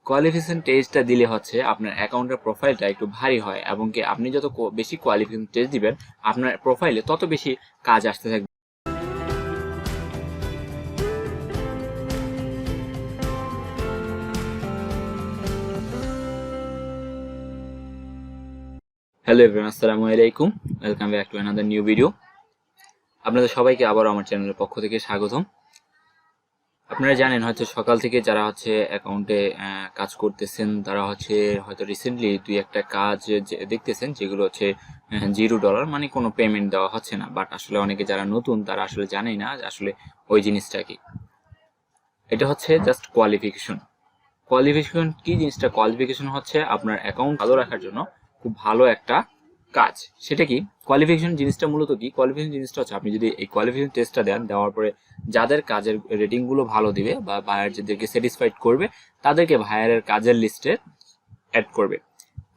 Qualification টেস্টটা দিলে হচ্ছে আপনার অ্যাকাউন্টের প্রোফাইলটা একটু ভারী হয় এবং কি আপনি যত বেশি কোয়ালিফিকেশন টেস্ট দিবেন আপনার প্রোফাইলে তত বেশি কাজ আসতে থাকবে। হ্যালো এভরিওয়ান, আসসালামু আলাইকুম, welcome back to another new video. আপনাদের সবাইকে আবারও আমার চ্যানেলের পক্ষ থেকে স্বাগতম। আপনারা জানেন হয়তো সকাল থেকে যারা হচ্ছে অ্যাকাউন্টে কাজ করতেছেন তারা হচ্ছে হয়তো রিসেন্টলি দুই একটা কাজ দেখতেছেন যেগুলো হচ্ছে $0, মানে কোনো পেমেন্ট দেওয়া হচ্ছে না। বাট আসলে অনেকে যারা নতুন তারা আসলে জানেই না আসলে ওই জিনিসটা কি। এটা হচ্ছে জাস্ট কোয়ালিফিকেশন। কোয়ালিফিকেশন কি জিনিসটা? কোয়ালিফিকেশন হচ্ছে আপনার অ্যাকাউন্ট ভালো রাখার জন্য খুব ভালো একটা কাজ। সেটা কি কোয়ালিফিকেশন জিনিসটা? মূলত কি কোয়ালিফিকেশন জিনিসটা হচ্ছে, আপনি যদি এই কোয়ালিফিকেশন টেস্টটা দেন, দেওয়ার পরে যাদের কাজের রেটিং গুলো ভালো দিবে বা ভাইয়ার যাদেরকে স্যাটিসফাইড করবে তাদেরকে ভাইয়ারের কাজের লিস্টে অ্যাড করবে।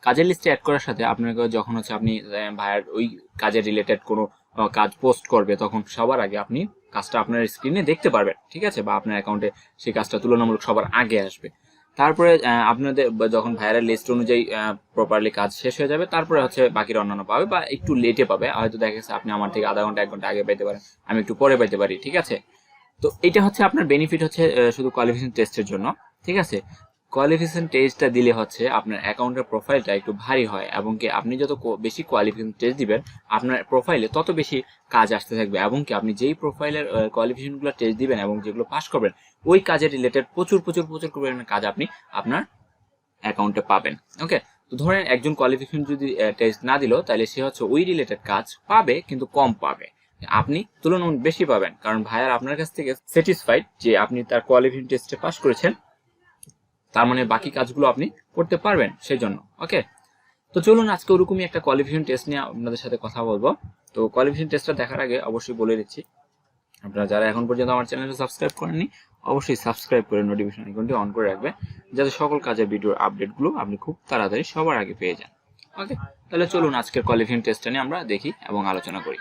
কাজের লিস্টে অ্যাড করার সাথে আপনাকে যখন হচ্ছে আপনি ভাইয়ার ওই কাজের রিলেটেড কোনো কাজ পোস্ট করবে তখন সবার আগে আপনি কাজটা আপনার স্ক্রিনে দেখতে পারবেন, ঠিক আছে, বা আপনার অ্যাকাউন্টে সেই কাজটা তুলনামূলক সবার আগে আসবে। তারপরে আপনাদের যখন ভাইরাল লিস্ট অনুযায়ী প্রপারলি কাজ শেষ হয়ে যাবে তারপরে হচ্ছে বাকিরা অন্যান্য পাবে বা একটু লেটে পাবে। হয়তো দেখা গেছে আপনি আমার থেকে আধা ঘন্টা 1 ঘন্টা আগে পেতে পারেন, আমি একটু পরে পেতে পারি, ঠিক আছে। তো এটা হচ্ছে আপনার বেনিফিট হচ্ছে শুধু কোয়ালিফিকেশন টেস্টের জন্য, ঠিক আছে। কোয়ালিফিকেশন টেস্টটা দিলে হচ্ছে আপনার অ্যাকাউন্টের প্রোফাইলটা একটু ভারী হয় এবং কি আপনি যত বেশি কোয়ালিফিকেশন টেস্ট দিবেন আপনার প্রোফাইলে তত বেশি কাজ আসতে থাকবে এবং কি আপনি যেই প্রোফাইলের কোয়ালিফিকেশনগুলো টেস্ট দিবেন এবং যেগুলো পাস করবেন ওই কাজের রিলেটেড প্রচুর পরিমাণে কাজ আপনি আপনার অ্যাকাউন্টে পাবেন। ওকে, তো ধরেন একজন কোয়ালিফিকেশন যদি টেস্ট না দিল তাহলে সে হচ্ছে ওই রিলেটেড কাজ পাবে কিন্তু কম পাবে, আপনি তুলনামূলক বেশি পাবেন, কারণ ভাইয়ার আপনার কাছ থেকে স্যাটিসফাইড যে আপনি তার কোয়ালিফিকেশন টেস্টে পাস করেছেন, তার মানে বাকি কাজগুলো আপনি করতে পারবেন সেই জন্য। ওকে, তো চলুন আজকে ওরকমই একটা কোয়ালিফিকেশন টেস্ট নিয়ে আপনাদের সাথে কথা বলবো। তো কোয়ালিফিকেশন টেস্টটা দেখার আগে অবশ্যই বলে দিচ্ছি, আপনারা যারা এখন পর্যন্ত আমার চ্যানেলটা সাবস্ক্রাইব করেননি অবশ্যই সাবস্ক্রাইব করে নোটিফিকেশন আইকনটি অন করে রাখবে, যাতে সকল কাজের ভিডিওর আপডেটগুলো আপনি খুব তাড়াতাড়ি সবার আগে পেয়ে যান। ওকে, তাহলে চলুন আজকের কোয়ালিফিকেশন টেস্টটা নিয়ে আমরা দেখি এবং আলোচনা করি।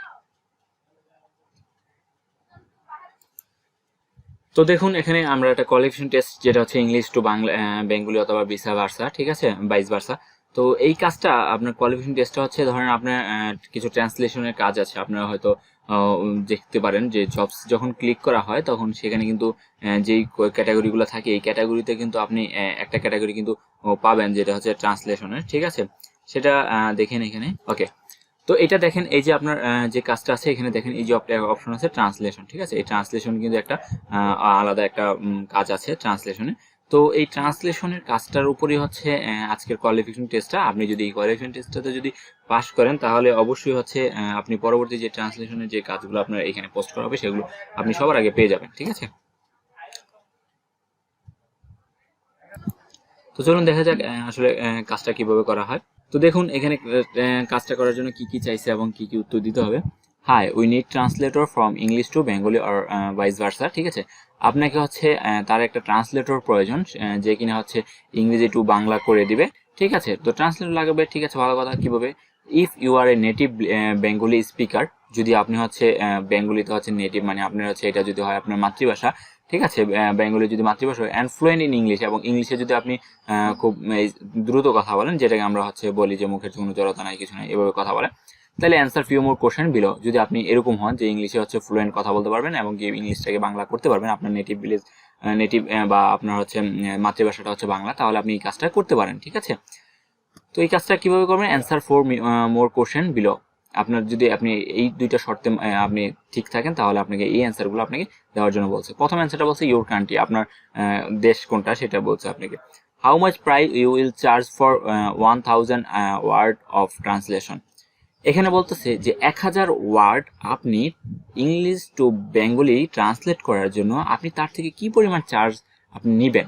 তো দেখুন এখানে আমরা একটা কোয়ালিফিকেশন টেস্ট যেটা হচ্ছে ইংলিশ টু বাংলা বেঙ্গলি অথবা ভিসা ভার্সা, ঠিক আছে, ভাইস ভার্সা। তো এই কাজটা আপনার কোয়ালিফিকেশন টেস্টটা হচ্ছে ধরেন আপনার কিছু ট্রান্সলেশনের কাজ আছে, আপনারা হয়তো দেখতে পারেন যে জবস যখন ক্লিক করা হয় তখন সেখানে কিন্তু যেই ক্যাটাগরিগুলো থাকে এই ক্যাটাগরিতে কিন্তু আপনি একটা ক্যাটাগরি কিন্তু পাবেন যেটা হচ্ছে ট্রান্সলেশনের, ঠিক আছে, সেটা দেখেন এখানে। ওকে, তো এটা দেখেন এই যে আপনার যে কাজটা আছে এখানে দেখেন এই যে অপশন আছে ট্রান্সলেশন, ঠিক আছে। এই ট্রান্সলেশন কিন্তু একটা আলাদা একটা কাজ আছে ট্রান্সলেশনে। তো এই ট্রান্সলেশনের কাজটার উপরই হচ্ছে আজকের কোয়ালিফিকেশন টেস্টটা। আপনি যদি এই কোয়ালিফিকেশন টেস্টটাতে যদি পাস করেন তাহলে অবশ্যই হচ্ছে আপনি পরবর্তী যে ট্রান্সলেশনের যে কাজগুলো আপনার এখানে পোস্ট করা হবে সেগুলো আপনি সবার আগে পেয়ে যাবেন, ঠিক আছে। তো চলুন দেখা যাক আসলে কাজটা কিভাবে করা হয়। তো দেখুন এখানে কাজটা করার জন্য কি কি চাইছে এবং কি কি উত্তর দিতে হবে। Hi, we need translator from English to Bengali or vice versa, ঠিক আছে। আপনাকে হচ্ছে তার একটা ট্রান্সলেটর প্রয়োজন যে কিনা হচ্ছে ইংরেজি টু বাংলা করে দিবে, ঠিক আছে। তো ট্রান্সলেটর লাগবে, ঠিক আছে, ভালো কথা। কিভাবে? If you are a native Bengali speaker, যদি আপনি হচ্ছে বেঙ্গলিতে হচ্ছে নেটিভ, মানে আপনার হচ্ছে এটা যদি হয় আপনার মাতৃভাষা, ঠিক আছে, বেঙ্গলি যদি মাতৃভাষা হয়, অ্যান্ড ফ্লুয়েন্ট ইন ইংলিশ, এবং ইংলিশে যদি আপনি খুব দ্রুত কথা বলেন, যেটাকে আমরা হচ্ছে বলি যে মুখের কোনো জড়তা নাই কিছু নাই এভাবে কথা বলে, তাহলে answer few more question below. যদি আপনি এরকম হন যে ইংলিশে হচ্ছে ফ্লুয়েন্ট কথা বলতে পারবেন এবং কি ইংলিশটাকে বাংলা করতে পারবেন, আপনার নেটিভ বা আপনার হচ্ছে মাতৃভাষাটা হচ্ছে বাংলা, তাহলে আপনি এই কাজটা করতে পারেন, ঠিক আছে। তো এই কাজটা কিভাবে করবেন? Answer for more question below. আপনার যদি আপনি এই দুইটা শর্তে আপনি ঠিক থাকেন তাহলে আপনাকে এই অ্যান্সারগুলো আপনাকে দেওয়ার জন্য বলছে। প্রথম অ্যান্সারটা বলছে ইউর কান্ট্রি, আপনার দেশ কোনটা সেটা বলছে আপনাকে। How much price you will charge for 1000 word of translation. এখানে বলতেছে যে 1000 ওয়ার্ড আপনি ইংলিশ টু বেঙ্গলি ট্রান্সলেট করার জন্য আপনি তার থেকে কি পরিমাণ চার্জ আপনি নেবেন,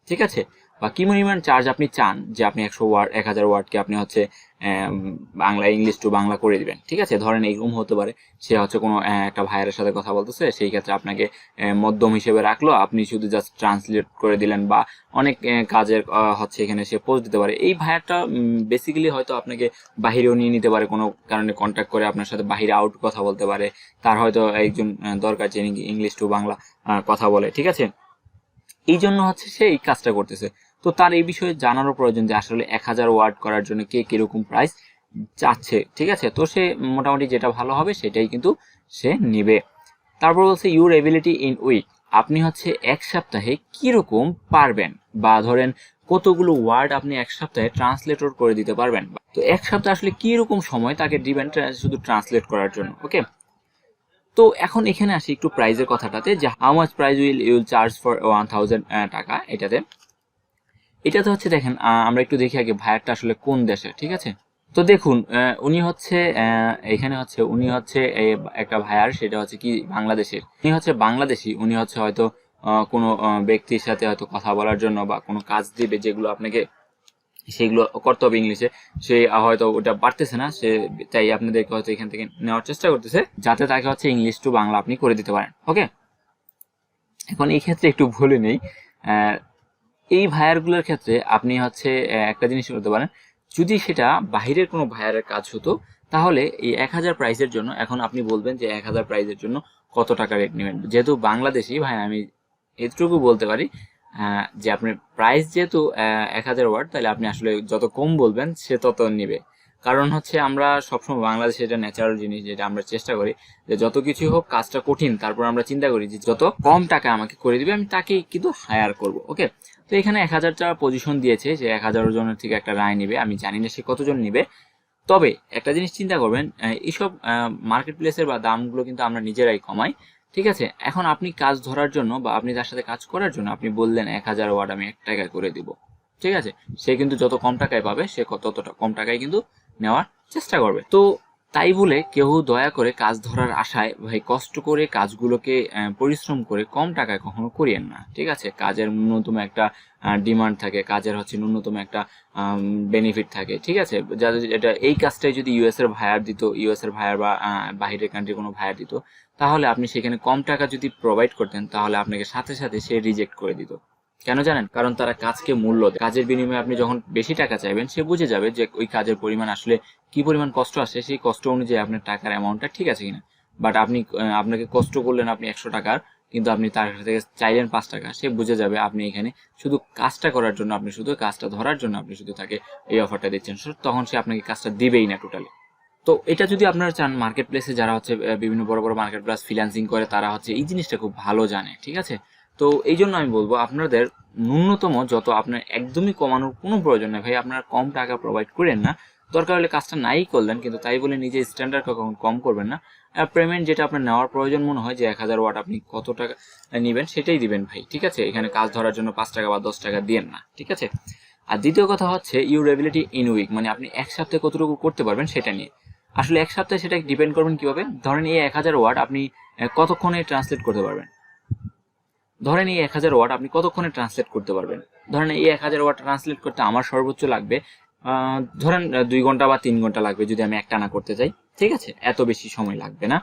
ঠিক আছে, বা কি পরিমাণ চার্জ আপনি চান যে আপনি 1000 ওয়ার্ডকে আপনি হচ্ছে বাংলা ইংলিশ টু বাংলা করে দিবেন, ঠিক আছে। ধরেন এইরকম হতে পারে সে হচ্ছে কোনো একটা ভাইয়ের সাথে কথা বলতেছে, সেই ক্ষেত্রে আপনাকে মধ্যম হিসেবে রাখলো, আপনি শুধু জাস্ট ট্রান্সলেট করে দিলেন, বা অনেক কাজের হচ্ছে এখানে সে পোস্ট দিতে পারে। এই ভাইয়ারটা বেসিক্যালি হয়তো আপনাকে বাহিরেও নিয়ে নিতে পারে, কোনো কারণে কন্ট্যাক্ট করে আপনার সাথে বাহিরে আউট কথা বলতে পারে, তার হয়তো একজন দরকার যে ইংলিশ টু বাংলা কথা বলে, ঠিক আছে। এই জন্য হচ্ছে সে এই কাজটা করতেছে। তো তার এই বিষয়ে জানারও প্রয়োজন যে আসলে 1000 ওয়ার্ড করার জন্য কে কিরকম প্রাইস চাচ্ছে, ঠিক আছে। তো সে মোটামুটি যেটা ভালো হবে সেটাই কিন্তু সে নেবে। তারপর বলছে ইউর এবিলিটি ইন উইক, আপনি হচ্ছে এক সপ্তাহে কিরকম পারবেন, বা ধরেন কতগুলো ওয়ার্ড আপনি এক সপ্তাহে ট্রান্সলেটর করে দিতে পারবেন। তো এক সপ্তাহে আসলে কিরকম সময় তাকে দিবেন শুধু ট্রান্সলেট করার জন্য। ওকে, তো এখন এখানে আসি একটু প্রাইজের কথাটাতে, যে how much price will charge for 1000 টাকা। এটাতে হচ্ছে দেখেন, আমরা একটু দেখি আগে ভাইয়ারটা আসলে কোন দেশে, ঠিক আছে। তো দেখুন, উনি হচ্ছে এখানে হচ্ছে উনি হচ্ছে একটা ভাইয়ার, সেটা হচ্ছে কি বাংলাদেশের, উনি হচ্ছে বাংলাদেশি। উনি হচ্ছে হয়তো কোনো ব্যক্তির সাথে হয়তো কথা বলার জন্য বা কোনো কাজ দিবে যেগুলো আপনাকে সেগুলো করতে হবে ইংলিশে, সে হয়তো ওটা পারতেছে না, সে তাই আপনাদেরকে হয়তো এখান থেকে নেওয়ার চেষ্টা করতেছে যাতে তাকে হচ্ছে ইংলিশ টু বাংলা আপনি করে দিতে পারেন। ওকে, এখন এই ক্ষেত্রে একটু ভুলে নেই, এই ভায়ারগুলোর ক্ষেত্রে আপনি হচ্ছে একটা জিনিস করতে পারেন, যদি সেটা বাহিরের কোনো ভায়ারের কাজ হতো তাহলে এই 1000 প্রাইসের জন্য এখন আপনি বলবেন যে 1000 প্রাইসের জন্য কত টাকা রেট নেবেন। যেহেতু বাংলাদেশি ভাই, আমি এটুকু বলতে পারি যে আপনার প্রাইস যেহেতু 1000 ওয়ার্ড, তাহলে আপনি আসলে যত কম বলবেন সে তত নেবে। কারণ হচ্ছে আমরা সবসময় বাংলাদেশে এটা ন্যাচারাল জিনিস, যেটা আমরা চেষ্টা করি যে যত কিছু হোক কাজটা কঠিন, তারপর আমরা চিন্তা করি যে যত কম টাকা আমাকে করে দিবে আমি তাকেই কিন্তু হায়ার করব। ওকে, তো এখানে 1000টা পজিশন দিয়েছে, যে 1000 জনের থেকে একটা রায় নিবে। আমি জানি না সে কতজন নিবে, তবে একটা জিনিস চিন্তা করবেন, এইসব মার্কেট প্লেসের বা দামগুলো কিন্তু আমরা নিজেরাই কমাই, ঠিক আছে। এখন আপনি কাজ ধরার জন্য বা আপনি তার সাথে কাজ করার জন্য আপনি বললেন 1000 ওয়ার্ড আমি 1 টাকায় করে দিব, ঠিক আছে। সে কিন্তু যত কম টাকায় পাবে সে ততটা কম টাকায় কিন্তু নেওয়ার চেষ্টা করবে। তো তাই বলে কেউ দয়া করে কাজ ধরার আশায় ভাই কষ্ট করে কাজগুলোকে পরিশ্রম করে কম টাকায় কখনো করিয়েন না, ঠিক আছে। কাজের ন্যূনতম একটা ডিমান্ড থাকে, কাজের হচ্ছে ন্যূনতম একটা বেনিফিট থাকে, ঠিক আছে। যাদের এটা এই কাজটাই যদি ইউএস এর ভায়ার দিত, ইউএস এর ভায়ার বা বাহিরের কান্ট্রি কোনো ভায়ার দিত, তাহলে আপনি সেখানে কম টাকা যদি প্রোভাইড করতেন তাহলে আপনাকে সাথে সাথে সে রিজেক্ট করে দিত। কেন জানেন? কারণ তারা কাজকে মূল্য দেয়। কাজের বিনিময়ে আপনি যখন বেশি টাকা চাইবেন সে বুঝে যাবে যে ওই কাজের পরিমাণ আসলে কি পরিমাণ কষ্ট আসে, সেই কষ্ট অনুযায়ী আপনার টাকার অ্যামাউন্টটা ঠিক আছে কিনা। বাট আপনি আপনাকে কষ্ট করলেন আপনি 100 টাকার, কিন্তু আপনি তার কাছ থেকে চাইলেন 5 টাকা, সে বুঝে যাবে আপনি এখানে শুধু কাজটা করার জন্য, আপনি শুধু কাজটা ধরার জন্য আপনি শুধু তাকে এই অফারটা দিচ্ছেন, তখন সে আপনাকে কাজটা দিবেই না টোটালি। তো এটা যদি আপনারা চান, মার্কেট প্লেসে যারা হচ্ছে বিভিন্ন বড় বড় মার্কেট প্লেস ফ্রিল্যান্সিং করে তারা হচ্ছে এই জিনিসটা খুব ভালো জানে, ঠিক আছে। তো এই জন্য আমি বলবো আপনাদের ন্যূনতম যত আপনার একদমই কমানোর কোনো প্রয়োজন নেই ভাই, আপনারা কম টাকা প্রোভাইড করেন না। দরকার হলে কাজটা নাই করলেন, কিন্তু তাই বলে নিজে স্ট্যান্ডার্ড কখন কম করবেন না। পেমেন্ট যেটা আপনার নেওয়ার প্রয়োজন মনে হয় যে 1000 ওয়াট আপনি কত টাকা নেবেন সেটাই দিবেন ভাই, ঠিক আছে। এখানে কাজ ধরার জন্য 5 টাকা বা 10 টাকা দিয়েন না, ঠিক আছে। আর দ্বিতীয় কথা হচ্ছে ইউর এবিলিটি ইন উইক, মানে আপনি এক সপ্তাহে কতটুকু করতে পারবেন সেটা নিয়ে। আসলে এক সপ্তাহে সেটা ডিপেন্ড করবেন কিভাবে, ধরেন এই 1000 ওয়ার্ড আপনি কতক্ষণে ট্রান্সলেট করতে পারবেন। ধরেন এই 1000 ওয়ার্ড আপনি কতক্ষণে ট্রান্সলেট করতে পারবেন। ধরেন এই 1000 ওয়ার্ড ট্রান্সলেট করতে আমার সর্বোচ্চ লাগবে ধরেন 2 ঘন্টা বা 3 ঘন্টা লাগবে যদি আমি একটানা করতে চাই, ঠিক আছে। এত বেশি সময় লাগবে না।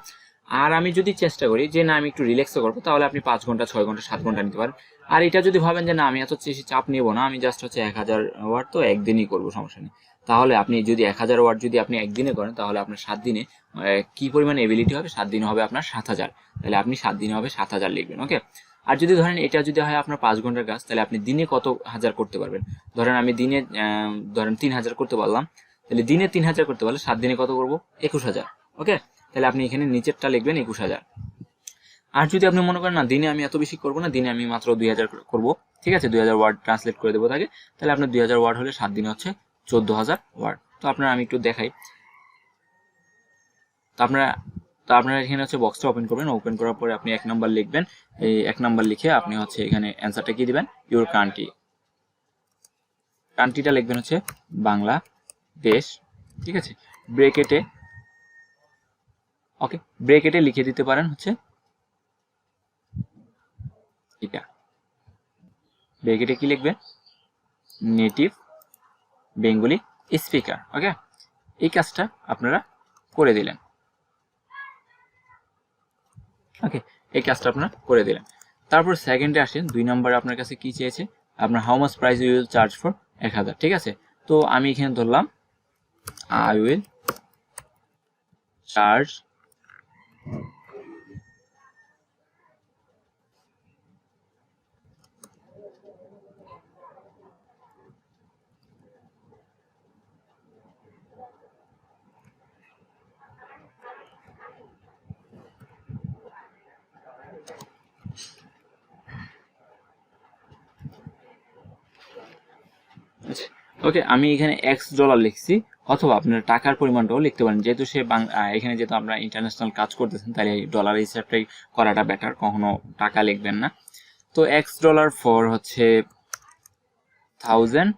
আর আমি যদি চেষ্টা করি যে না আমি একটু রিল্যাক্সও করবো, তাহলে আপনি 5 ঘন্টা 6 ঘন্টা 7 ঘন্টা নিতে পারেন। আর এটা যদি ভাবেন যে না আমি এত বেশি চাপ নেব না, আমি জাস্ট হচ্ছে 1000 ওয়ার্ড তো একদিনই করবো, সমস্যা নেই, তাহলে আপনি যদি 1000 ওয়ার্ড যদি আপনি একদিনে করেন তাহলে আপনার 7 দিনে কি পরিমাণ এবিলিটি হবে, 7 দিনে হবে আপনার 7000, তাহলে আপনি 7 দিনে হবে 7000 লিখবেন। ওকে, আর যদি ধরেন এটা যদি হয় আপনার 5 ঘন্টার কাজ, তাহলে আপনি দিনে কত হাজার করতে পারবেন। ধরেন আমি দিনে ধরেন 3000 করতে পারলাম, তাহলে দিনে 3000 করতে পারলে 7 দিনে কত করবো, 21000। ওকে, তাহলে আপনি এখানে নিচেরটা লিখবেন 21000। আর যদি আপনি মনে করেন না দিনে আমি এত বেশি করবো না, দিনে আমি মাত্র 2000 করবো, ঠিক আছে, 2000 ওয়ার্ড ট্রান্সলেট করে দেবো তাকে, তাহলে আপনার 2000 ওয়ার্ড হলে 7 দিনে হচ্ছে 14000 ওয়ার্ড। তো আপনারা আমি একটু দেখাই, তো আপনারা এখানে হচ্ছে বক্সটা ওপেন করবেন, ওপেন করার পরে আপনি 1 নাম্বার লিখবেন, এই 1 নাম্বার লিখে আপনি হচ্ছে এখানে অ্যান্সারটা কি দিবেন, ইউর কান্ট্রিটা লিখবেন হচ্ছে বাংলাদেশ, ঠিক আছে। ব্রেকেটে, ওকে, ব্রেকেটে লিখে দিতে পারেন হচ্ছে এটা, ব্রেকেটে কি লিখবেন, নেটিভ বেঙ্গলি স্পিকার। ওকে, এই কাজটা আপনারা করে দিলেন। ওকে, এই কাজটা আপনারা করে দিলেন। তারপর সেকেন্ডে আসেন, 2 নম্বরে আপনার কাছে কি চেয়েছে, আপনার how much price you will charge for 1000, ঠিক আছে। তো আমি এখানে ধরলাম আই উইল চার্জ আচ্ছা, ওকে, আমি এখানে $X লিখছি, অথবা আপনারা টাকার পরিমাণটাও লিখতে পারেন, যেহেতু এখানে যেহেতু আপনারা ইন্টারন্যাশনাল কাজ করতেছেন, তাহলে এই ডলার হিসাবটাই করাটা বেটার, কখনো টাকা লিখবেন না। তো $X ফর হচ্ছে 1000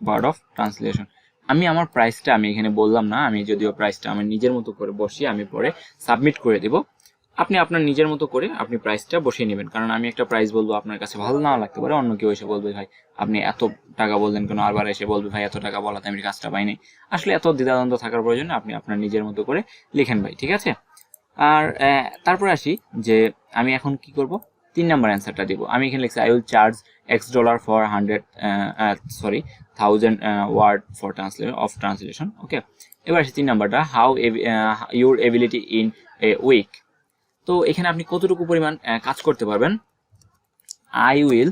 ওয়ার্ড অফ ট্রান্সলেশন। আমি আমার প্রাইসটা আমি এখানে বললাম না, আমি যদিও প্রাইসটা আমি নিজের মতো করে বসিয়ে আমি পরে সাবমিট করে দেব। আপনি আপনার নিজের মতো করে আপনি প্রাইসটা বসিয়ে নেবেন, কারণ আমি একটা প্রাইস বলবো, আপনার কাছে ভালো নাও লাগতে পারে, অন্য কেউ এসে বলবে ভাই আপনি এত টাকা বললেন কেন, আবার এসে বলবে ভাই এত টাকা বলাতে আমি কাজটা পাইনি। আসলে এত দ্বিধাদ্বন্দ্ব থাকার প্রয়োজন, আপনি আপনার নিজের মতো করে লিখেন ভাই, ঠিক আছে। আর তারপরে আসি যে আমি এখন কি করব, 3 নাম্বার অ্যান্সারটা দিব। আমি এখানে লিখছি I will charge $X for 1000 word for translation. Okay, এবার আসি 3 নাম্বারটা, how your ability in a week. তো এখানে আপনি কতটুকু পরিমাণ কাজ করতে পারবেন। I will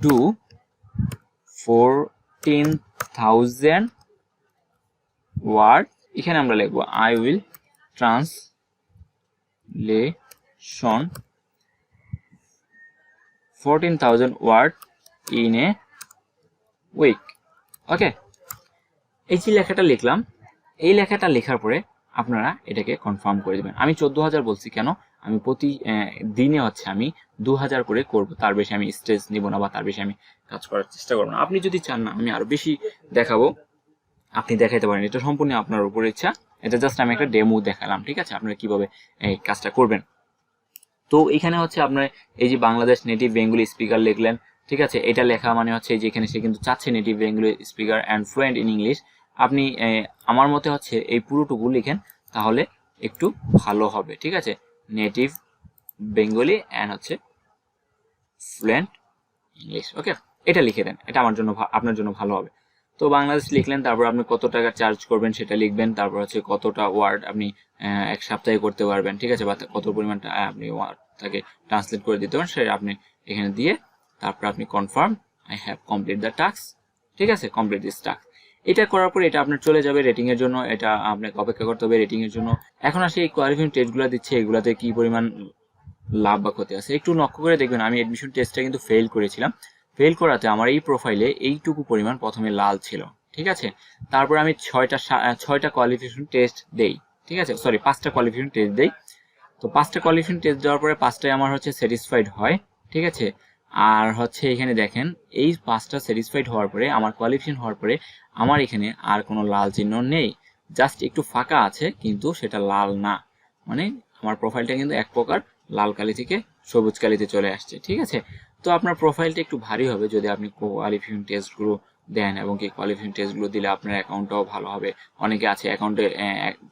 do 14,000 word. এখানে আমরা লিখবো I will translation 14,000 word in a week. Okay, এই যে লেখাটা লিখলাম, এই লেখাটা লেখার পরে আপনারা এটাকে কনফার্ম করে দেবেন। আমি 14,000 বলছি কেন, আমি প্রতি দিনে হচ্ছে আমি 2,000 করে করব, তার বেশি আমি স্ট্রেস নিব না বা তার বেশি আমি কাজ করার চেষ্টা করবো না। আপনি যদি চান না আমি আরো বেশি দেখাবো, আপনি দেখাইতে পারেন, এটা সম্পূর্ণ আপনার উপর ইচ্ছা। এটা জাস্ট আমি একটা ডেমো দেখালাম, ঠিক আছে, আপনারা কিভাবে এই কাজটা করবেন। তো এখানে হচ্ছে আপনার এই যে বাংলাদেশ নেটিভ বেঙ্গলি স্পিকার লিখলেন, ঠিক আছে, এটা লেখা মানে হচ্ছে যে এখানে সে কিন্তু চাচ্ছে native Bengali speaker and fluent in English. আপনি আমার মতে হচ্ছে এই পুরোটুকু লিখেন, তাহলে একটু ভালো হবে, ঠিক আছে, নেটিভ বেঙ্গলি অ্যান্ড হচ্ছে ফ্লুয়েন্ট ইংলিশ। ওকে, এটা লিখে দেন, এটা আমার জন্য আপনার জন্য ভালো হবে। তো বাংলাদেশ লিখলেন, তারপর আপনি কত টাকা চার্জ করবেন সেটা লিখবেন, তারপর হচ্ছে কতটা ওয়ার্ড আপনি এক সপ্তাহে করতে পারবেন, ঠিক আছে, বা কত পরিমাণটা আপনি ওয়ার্ডটাকে ট্রান্সলেট করে দিতে পারেন সেটা আপনি এখানে দিয়ে, তারপর আপনি confirm I have complete the task, ঠিক আছে, কমপ্লিট দিস টাস্ক। এটা করার পরে এটা আপনার চলে যাবে রেটিং এর জন্য, এটা আপনাকে অপেক্ষা করতে হবে রেটিং এর জন্য। এখন আসি এই কোয়ালিফিকেশন টেস্টগুলো দিচ্ছে, এগুলাতে কি পরিমাণ লাভ বা ক্ষতি আছে একটু লক্ষ্য করে দেখবেন। আমি এডমিশন টেস্টটা কিন্তু ফেল করেছিলাম, ফেল করাতে আমার এই প্রোফাইলে এইটুকু পরিমাণ প্রথমে লাল ছিল, ঠিক আছে। তারপর আমি 6টা কোয়ালিফিকেশন টেস্ট দেই, ঠিক আছে, সরি 5টা কোয়ালিফিকেশন টেস্ট দেই। তো 5টা কোয়ালিফিকেশন টেস্ট দেওয়ার পরে 5টাই আমার হচ্ছে স্যাটিসফাইড হয়, ঠিক আছে। আর হচ্ছে এখানে দেখেন এই 5টা স্যাটিসফাইড হওয়ার পরে, আমার কোয়ালিফিকেশন হওয়ার পরে আমার এখানে আর কোনো লাল চিহ্ন নেই, জাস্ট একটু ফাঁকা আছে, কিন্তু সেটা লাল না, মানে আমার প্রোফাইলটা কিন্তু এক প্রকার লাল কালি থেকে সবুজ কালিতে চলে আসছে, ঠিক আছে। তো আপনার প্রোফাইলটা একটু ভারী হবে যদি আপনি কোয়ালিফিকেশন টেস্টগুলো দেন, এবং কি কোয়ালিফিকেশন টেস্টগুলো দিলে আপনার অ্যাকাউন্টটাও ভালো হবে। অনেকে আছে অ্যাকাউন্টে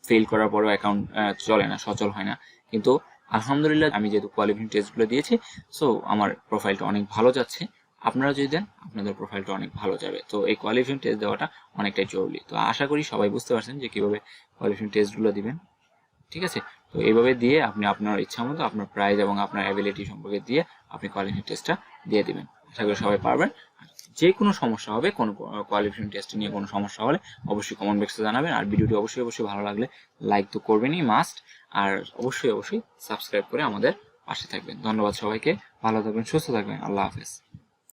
ফেল করার পরেও অ্যাকাউন্ট চলে না, সচল হয় না, কিন্তু আলহামদুলিল্লাহ আমি যেহেতু কোয়ালিফিকেশন টেস্টগুলো দিয়েছি, সো আমার প্রোফাইলটা অনেক ভালো যাচ্ছে। আপনারা যদি দেন আপনাদের প্রোফাইলটা অনেক ভালো যাবে। তো এই কোয়ালিফিকেশন টেস্ট দেওয়াটা অনেকটাই জরুরি। তো আশা করি সবাই বুঝতে পারছেন যে কীভাবে কোয়ালিফিকেশন টেস্টগুলো দিবেন, ঠিক আছে। তো এইভাবে দিয়ে আপনি আপনার ইচ্ছা মতো আপনার প্রাইজ এবং আপনার অ্যাবিলিটি সম্পর্কে দিয়ে আপনি কোয়ালিফিকেশন টেস্টটা দিয়ে দিবেন। আশা করি সবাই পারবেন। যে কোনো সমস্যা হবে, কোনো কোয়ালিফিকেশন টেস্ট নিয়ে কোনো সমস্যা হলে অবশ্যই কমেন্ট বক্সে জানাবেন। আর ভিডিওটি অবশ্যই ভালো লাগলে লাইক তো করবেনই মাস্ট, আর অবশ্যই সাবস্ক্রাইব করে আমাদের পাশে থাকবেন। ধন্যবাদ সবাইকে, ভালো থাকবেন, সুস্থ থাকবেন, আল্লাহ হাফেজ।